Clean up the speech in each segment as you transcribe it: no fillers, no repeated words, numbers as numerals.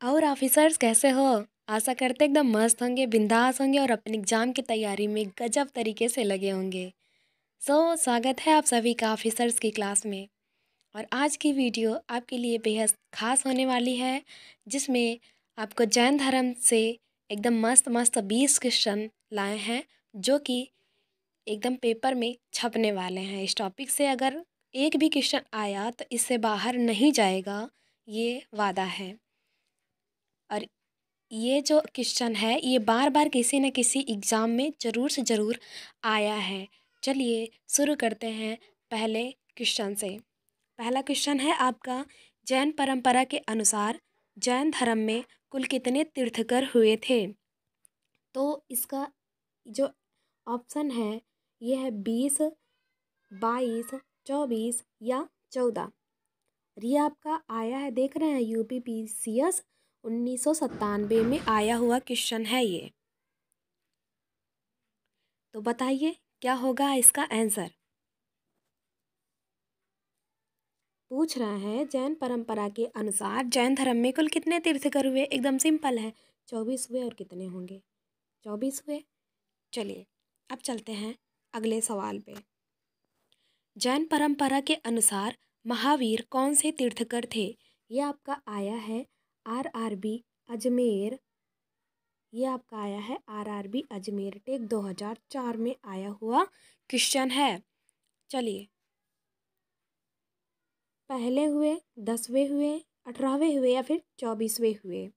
और ऑफिसर्स कैसे हो? आशा करते एकदम मस्त होंगे, बिंदास होंगे और अपने एग्ज़ाम की तैयारी में गजब तरीके से लगे होंगे। स्वागत है आप सभी का ऑफिसर्स की क्लास में। और आज की वीडियो आपके लिए बेहद ख़ास होने वाली है, जिसमें आपको जैन धर्म से एकदम मस्त मस्त 20 क्वेश्चन लाए हैं, जो कि एकदम पेपर में छपने वाले हैं। इस टॉपिक से अगर एक भी क्वेश्चन आया तो इससे बाहर नहीं जाएगा, ये वादा है। और ये जो क्वेश्चन है ये बार बार किसी न किसी एग्ज़ाम में ज़रूर से ज़रूर आया है। चलिए शुरू करते हैं पहले क्वेश्चन से। पहला क्वेश्चन है आपका, जैन परंपरा के अनुसार जैन धर्म में कुल कितने तीर्थंकर हुए थे? तो इसका जो ऑप्शन है ये है 20, 22, 24 या 14। ये आपका आया है, देख रहे हैं, UPPCS 1997 में आया हुआ क्वेश्चन है ये। तो बताइए क्या होगा इसका आंसर। पूछ रहा है जैन परंपरा के अनुसार जैन धर्म में कुल कितने तीर्थंकर हुए? एकदम सिंपल है, 24 हुए। और कितने होंगे? 24 हुए। चलिए अब चलते हैं अगले सवाल पे। जैन परंपरा के अनुसार महावीर कौन से तीर्थंकर थे? ये आपका आया है RRB अजमेर। ये आपका आया है RRB अजमेर टेक 2004 में आया हुआ क्वेश्चन है। चलिए, पहले हुए, 10वें हुए, 18वें हुए या फिर 24वें हुए?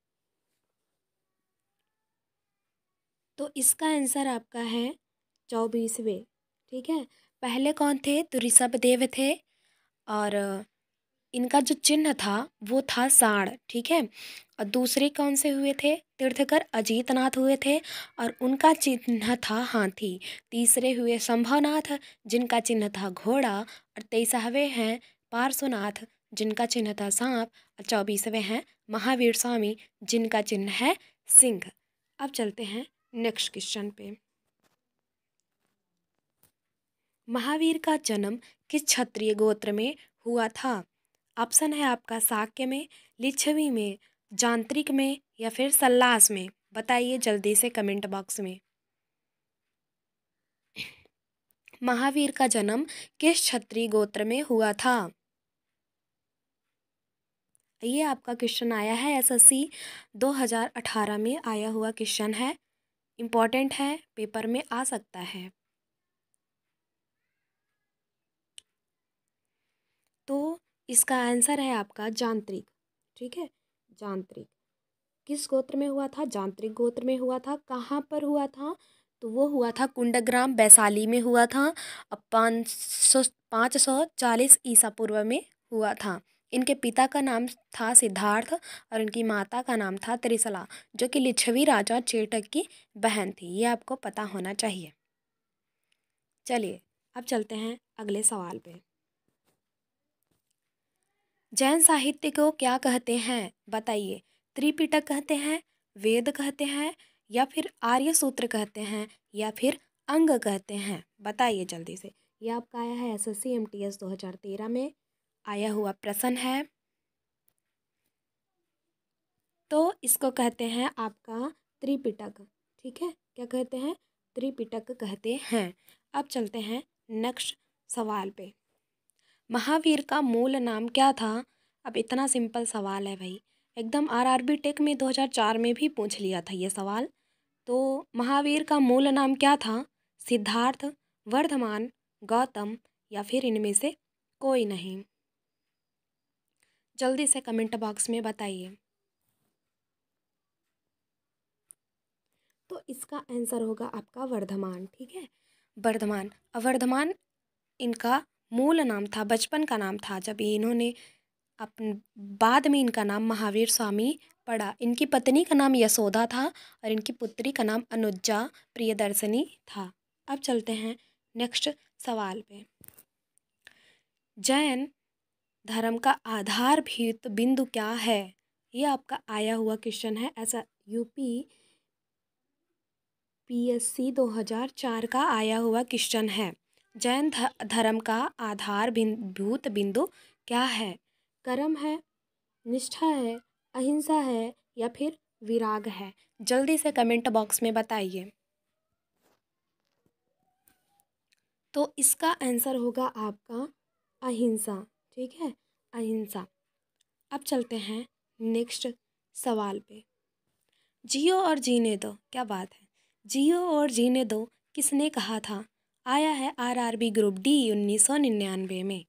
तो इसका आंसर आपका है 24वें। ठीक है, पहले कौन थे? तो ऋषभदेव थे। और इनका जो चिन्ह था वो था सांड। ठीक है, और दूसरे कौन से हुए थे तीर्थंकर? अजीतनाथ हुए थे और उनका चिन्ह था हाथी। तीसरे हुए शंभवनाथ, जिनका चिन्ह था घोड़ा। और 23वें हैं पार्श्वनाथ, जिनका चिन्ह था सांप। और 24वें हैं महावीर स्वामी, जिनका चिन्ह है सिंह। अब चलते हैं नेक्स्ट क्वेश्चन पे। महावीर का जन्म किस क्षत्रिय गोत्र में हुआ था? ऑप्शन है आपका शाक्य में, लिच्छवी में, जांत्रिक में या फिर सल्लास में। बताइए जल्दी से कमेंट बॉक्स में। महावीर का जन्म किस क्षत्रिय गोत्र में हुआ था? ये आपका क्वेश्चन आया है SSC 2018 में आया हुआ क्वेश्चन है। इम्पॉर्टेंट है, पेपर में आ सकता है। तो इसका आंसर है आपका जांत्रिक। ठीक है, जांत्रिक किस गोत्र में हुआ था? जांत्रिक गोत्र में हुआ था। कहाँ पर हुआ था? तो वो हुआ था कुंडग्राम वैशाली में हुआ था। अब 540 ईसा पूर्व में हुआ था। इनके पिता का नाम था सिद्धार्थ और इनकी माता का नाम था त्रिशला, जो कि लिच्छवी राजा चेटक की बहन थी। ये आपको पता होना चाहिए। चलिए अब चलते हैं अगले सवाल पे। जैन साहित्य को क्या कहते हैं? बताइए। त्रिपिटक कहते हैं, वेद कहते हैं या फिर आर्य सूत्र कहते हैं या फिर अंग कहते हैं? बताइए जल्दी से। ये आपका आया है SSC MTS 2013 में आया हुआ प्रश्न है। तो इसको कहते हैं आपका त्रिपिटक। ठीक है, क्या कहते हैं? त्रिपिटक कहते हैं। अब चलते हैं नेक्स्ट सवाल पे। महावीर का मूल नाम क्या था? अब इतना सिंपल सवाल है भाई, एकदम RRB टेक में 2004 में भी पूछ लिया था ये सवाल। तो महावीर का मूल नाम क्या था? सिद्धार्थ, वर्धमान, गौतम या फिर इनमें से कोई नहीं? जल्दी से कमेंट बॉक्स में बताइए। तो इसका आंसर होगा आपका वर्धमान। ठीक है, वर्धमान। वर्धमान इनका मूल नाम था, बचपन का नाम था, जब इन्होंने अपन बाद में इनका नाम महावीर स्वामी पड़ा। इनकी पत्नी का नाम यशोदा था और इनकी पुत्री का नाम अनुजा प्रियदर्शनी था। अब चलते हैं नेक्स्ट सवाल पे। जैन धर्म का आधारभूत बिंदु क्या है? ये आपका आया हुआ क्वेश्चन है, ऐसा UPPSC 2004 का आया हुआ क्वेश्चन है। जैन धर्म का आधारभूत बिंदु क्या है? कर्म है, निष्ठा है, अहिंसा है या फिर विराग है? जल्दी से कमेंट बॉक्स में बताइए। तो इसका आंसर होगा आपका अहिंसा। ठीक है, अहिंसा। अब चलते हैं नेक्स्ट सवाल पे। जियो और जीने दो, क्या बात है। जियो और जीने दो किसने कहा था? आया है आरआरबी ग्रुप डी 1999 में।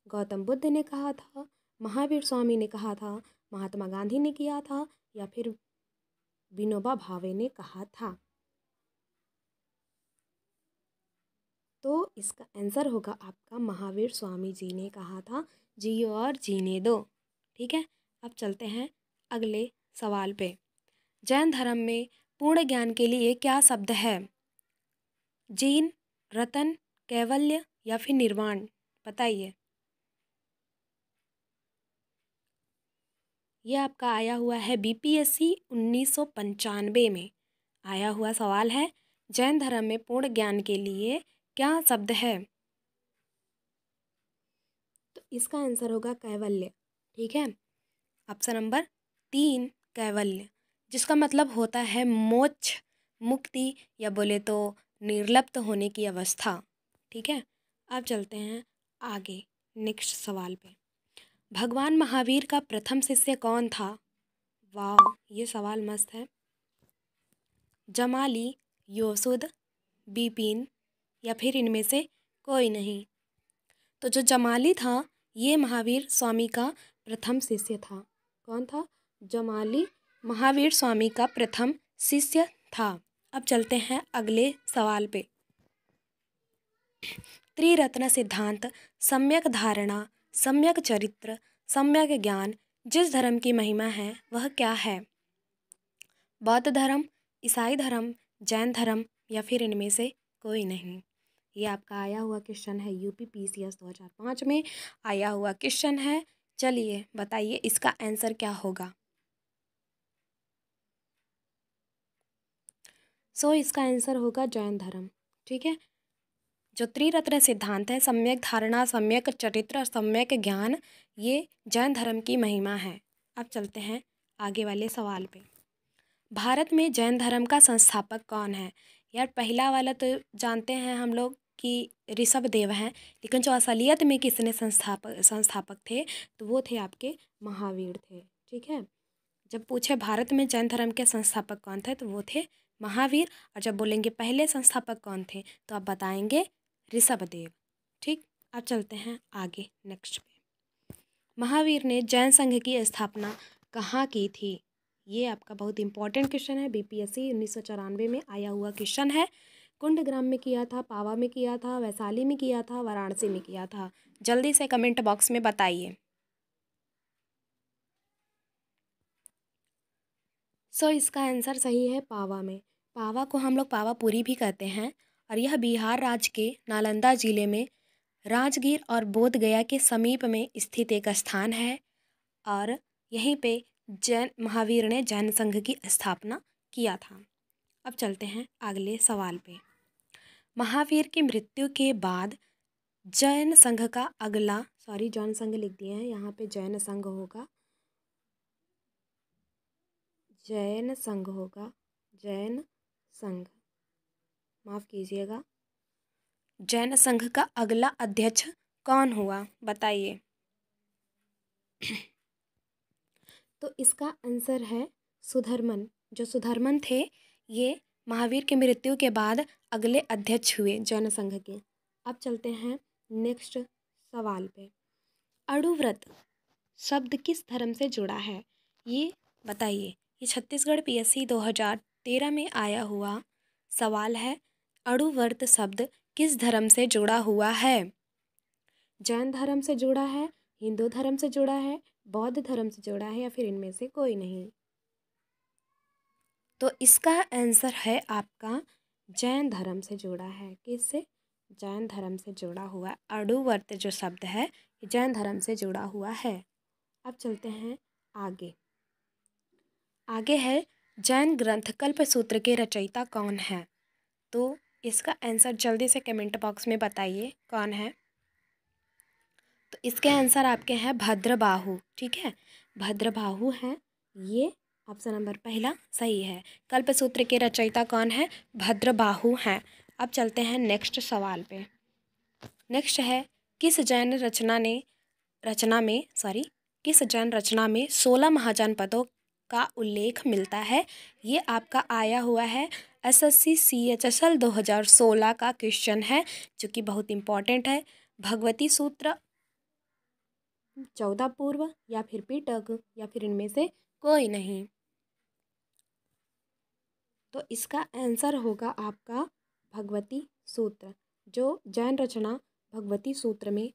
गौतम बुद्ध ने कहा था, महावीर स्वामी ने कहा था, महात्मा गांधी ने किया था, या फिर विनोबा भावे ने कहा था? तो इसका आंसर होगा आपका महावीर स्वामी जी ने कहा था जियो और जीने दो। ठीक है, अब चलते हैं अगले सवाल पे। जैन धर्म में पूर्ण ज्ञान के लिए क्या शब्द है? जीन, रतन, कैवल्य या फिर निर्वाण? बताइए। ये आपका आया हुआ है बीपीएससी 1995 में आया हुआ सवाल है। जैन धर्म में पूर्ण ज्ञान के लिए क्या शब्द है? तो इसका आंसर होगा कैवल्य। ठीक है, ऑप्शन नंबर 3 कैवल्य, जिसका मतलब होता है मोक्ष, मुक्ति, या बोले तो निर्लिप्त होने की अवस्था। ठीक है, अब चलते हैं आगे नेक्स्ट सवाल पे। भगवान महावीर का प्रथम शिष्य कौन था? वाह, ये सवाल मस्त है। जमाली, योसुद, बिपिन, या फिर इनमें से कोई नहीं? तो जो जमाली था ये महावीर स्वामी का प्रथम शिष्य था। कौन था? जमाली महावीर स्वामी का प्रथम शिष्य था। अब चलते हैं अगले सवाल पे। त्रिरत्न सिद्धांत, सम्यक धारणा, सम्यक चरित्र, सम्यक ज्ञान जिस धर्म की महिमा है वह क्या है? बौद्ध धर्म, ईसाई धर्म, जैन धर्म, या फिर इनमें से कोई नहीं? ये आपका आया हुआ क्वेश्चन है यूपी पीसीएस 2005 में आया हुआ क्वेश्चन है। चलिए बताइए इसका आंसर क्या होगा। इसका आंसर होगा जैन धर्म। ठीक है, जो त्रिरत्न सिद्धांत है, सम्यक धारणा, सम्यक चरित्र और सम्यक ज्ञान, ये जैन धर्म की महिमा है। अब चलते हैं आगे वाले सवाल पे। भारत में जैन धर्म का संस्थापक कौन है? यार पहला वाला तो जानते हैं हम लोग कि ऋषभ देव हैं, लेकिन जो असलियत में किसने संस्थापक थे तो वो थे आपके महावीर थे। ठीक है, जब पूछे भारत में जैन धर्म के संस्थापक कौन थे तो वो थे महावीर, और जब बोलेंगे पहले संस्थापक कौन थे तो आप बताएंगे ऋषभ देव। ठीक, अब चलते हैं आगे नेक्स्ट पे। महावीर ने जैन संघ की स्थापना कहाँ की थी? ये आपका बहुत इंपॉर्टेंट क्वेश्चन है, बीपीएससी 1994 में आया हुआ क्वेश्चन है। कुंडग्राम में किया था, पावा में किया था, वैशाली में किया था, वाराणसी में किया था? जल्दी से कमेंट बॉक्स में बताइए। इसका आंसर सही है पावा में। पावा को हम लोग पावापुरी भी कहते हैं, और यह बिहार राज्य के नालंदा जिले में राजगीर और बोध गया के समीप में स्थित एक स्थान है, और यहीं पे जैन महावीर ने जैन संघ की स्थापना किया था। अब चलते हैं अगले सवाल पे। महावीर की मृत्यु के बाद जैन संघ का अगला, जैन संघ लिख दिए हैं यहाँ पे, जैन संघ होगा, जैन संघ होगा, जैन संघ, माफ कीजिएगा। जैन संघ का अगला अध्यक्ष कौन हुआ? बताइए। तो इसका आंसर है सुधर्मन। जो सुधर्मन थे ये महावीर की मृत्यु के बाद अगले अध्यक्ष हुए जैन संघ के। अब चलते हैं नेक्स्ट सवाल पे। अणुव्रत शब्द किस धर्म से जुड़ा है? ये बताइए। ये छत्तीसगढ़ पीएससी 2013 में आया हुआ सवाल है। अणुव्रत शब्द किस धर्म से जुड़ा हुआ है? जैन धर्म से जुड़ा है, हिंदू धर्म से जुड़ा है, बौद्ध धर्म से जुड़ा है, या फिर इनमें से कोई नहीं? तो इसका आंसर है आपका जैन धर्म से जुड़ा है। किससे? जैन धर्म से जुड़ा हुआ। अणुव्रत जो शब्द है जैन धर्म से जुड़ा हुआ है। अब चलते हैं आगे। आगे है जैन ग्रंथ कल्पसूत्र के रचयिता कौन है? तो इसका आंसर जल्दी से कमेंट बॉक्स में बताइए कौन है। तो इसके आंसर आपके हैं भद्रबाहु। ठीक है, भद्रबाहु हैं ये ऑप्शन नंबर पहला सही है। कल्पसूत्र के रचयिता कौन है? भद्रबाहु हैं। अब चलते हैं नेक्स्ट सवाल पे। नेक्स्ट है, किस जैन रचना में 16 महाजनपदों का उल्लेख मिलता है? ये आपका आया हुआ है SSC CHSL 2016 का क्वेश्चन है, जो कि बहुत इम्पोर्टेंट है। भगवती सूत्र, 14 पूर्व, या फिर पिटक, या फिर इनमें से कोई नहीं। तो इसका आंसर होगा आपका भगवती सूत्र। जो जैन रचना भगवती सूत्र में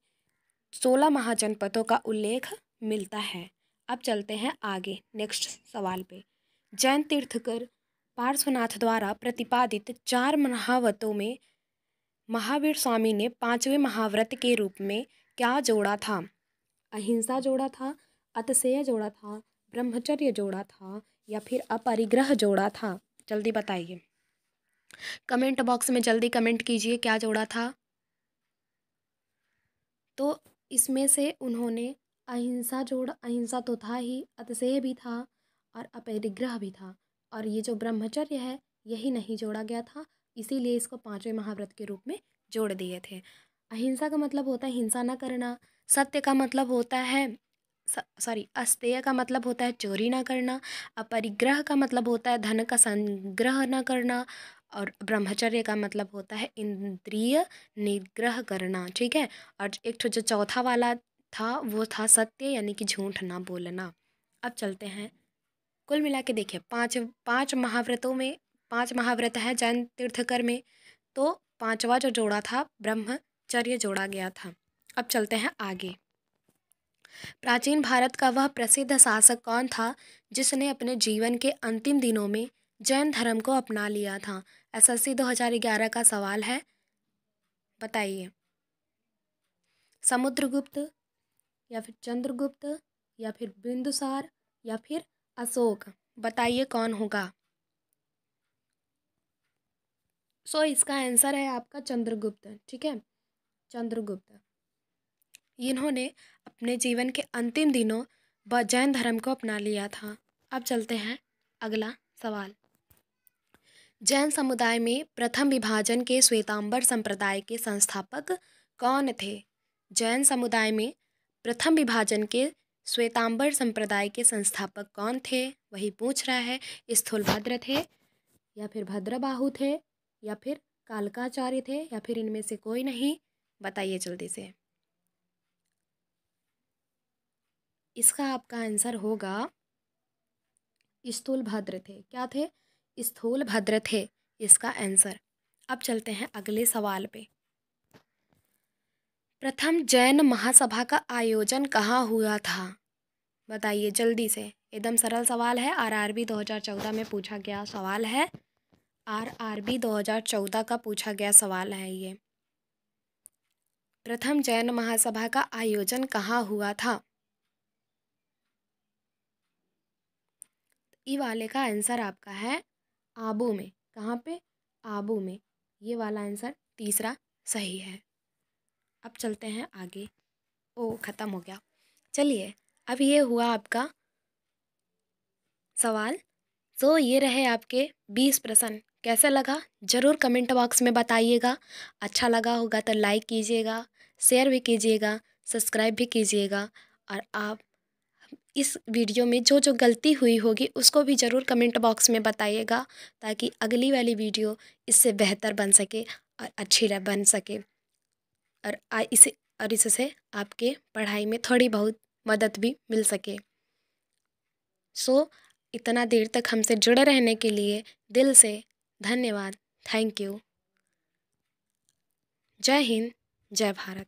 16 महाजनपदों का उल्लेख मिलता है। अब चलते हैं आगे नेक्स्ट सवाल पे। जैन तीर्थकर पार्श्वनाथ द्वारा प्रतिपादित 4 महाव्रतों में महावीर स्वामी ने 5वें महाव्रत के रूप में क्या जोड़ा था? अहिंसा जोड़ा था, अतसेय जोड़ा था, ब्रह्मचर्य जोड़ा था, या फिर अपरिग्रह जोड़ा था? जल्दी बताइए, कमेंट बॉक्स में जल्दी कमेंट कीजिए क्या जोड़ा था। तो इसमें से उन्होंने अहिंसा तो था ही, अतिशय भी था और अपरिग्रह भी था, और ये जो ब्रह्मचर्य है यही नहीं जोड़ा गया था, इसीलिए इसको 5वें महाव्रत के रूप में जोड़ दिए थे। अहिंसा का मतलब होता है हिंसा न करना, सत्य का मतलब होता है अस्तेय का मतलब होता है चोरी ना करना, अपरिग्रह का मतलब होता है धन का संग्रह न करना, और ब्रह्मचर्य का मतलब होता है इंद्रिय निग्रह करना। ठीक है, और एक तो जो चौथा वाला था वो था सत्य, यानी कि झूठ ना बोलना। अब चलते हैं, कुल मिला के देखिए पाँच महाव्रतों में 5 महाव्रत है जैन तीर्थकर में, तो 5वां जो जोड़ा था ब्रह्मचर्य जोड़ा गया था। अब चलते हैं आगे। प्राचीन भारत का वह प्रसिद्ध शासक कौन था जिसने अपने जीवन के अंतिम दिनों में जैन धर्म को अपना लिया था? SSC 2011 का सवाल है, बताइए। समुद्रगुप्त, या फिर चंद्रगुप्त, या फिर बिंदुसार, या फिर अशोक? बताइए कौन होगा। सो इसका आंसर है आपका चंद्रगुप्त। ठीक है, चंद्रगुप्त। इन्होंने अपने जीवन के अंतिम दिनों जैन धर्म को अपना लिया था। अब चलते हैं अगला सवाल। जैन समुदाय में प्रथम विभाजन के श्वेतांबर संप्रदाय के संस्थापक कौन थे? जैन समुदाय में प्रथम विभाजन के श्वेतांबर संप्रदाय के संस्थापक कौन थे, वही पूछ रहा है। स्थूलभद्र थे, या फिर भद्रबाहु थे, या फिर कालकाचार्य थे, या फिर इनमें से कोई नहीं? बताइए जल्दी से। इसका आपका आंसर होगा स्थूलभद्र थे। क्या थे? स्थूलभद्र थे इसका आंसर। अब चलते हैं अगले सवाल पे। प्रथम जैन महासभा का आयोजन कहाँ हुआ था? बताइए जल्दी से, एकदम सरल सवाल है, RRB 2014 में पूछा गया सवाल है। RRB 2014 का पूछा गया सवाल है ये। प्रथम जैन महासभा का आयोजन कहाँ हुआ था? ई वाले का आंसर आपका है आबू में। कहाँ पे? आबू में। ये वाला आंसर तीसरा सही है। अब चलते हैं आगे। ख़त्म हो गया। चलिए, अब ये हुआ आपका सवाल। तो ये रहे आपके 20 प्रश्न। कैसा लगा ज़रूर कमेंट बॉक्स में बताइएगा। अच्छा लगा होगा तो लाइक कीजिएगा, शेयर भी कीजिएगा, सब्सक्राइब भी कीजिएगा, और आप इस वीडियो में जो जो गलती हुई होगी उसको भी ज़रूर कमेंट बॉक्स में बताइएगा, ताकि अगली वाली वीडियो इससे बेहतर बन सके और अच्छी बन सके, और इससे आपके पढ़ाई में थोड़ी बहुत मदद भी मिल सके। सो इतना देर तक हमसे जुड़े रहने के लिए दिल से धन्यवाद। Thank you. जय हिंद, जय भारत।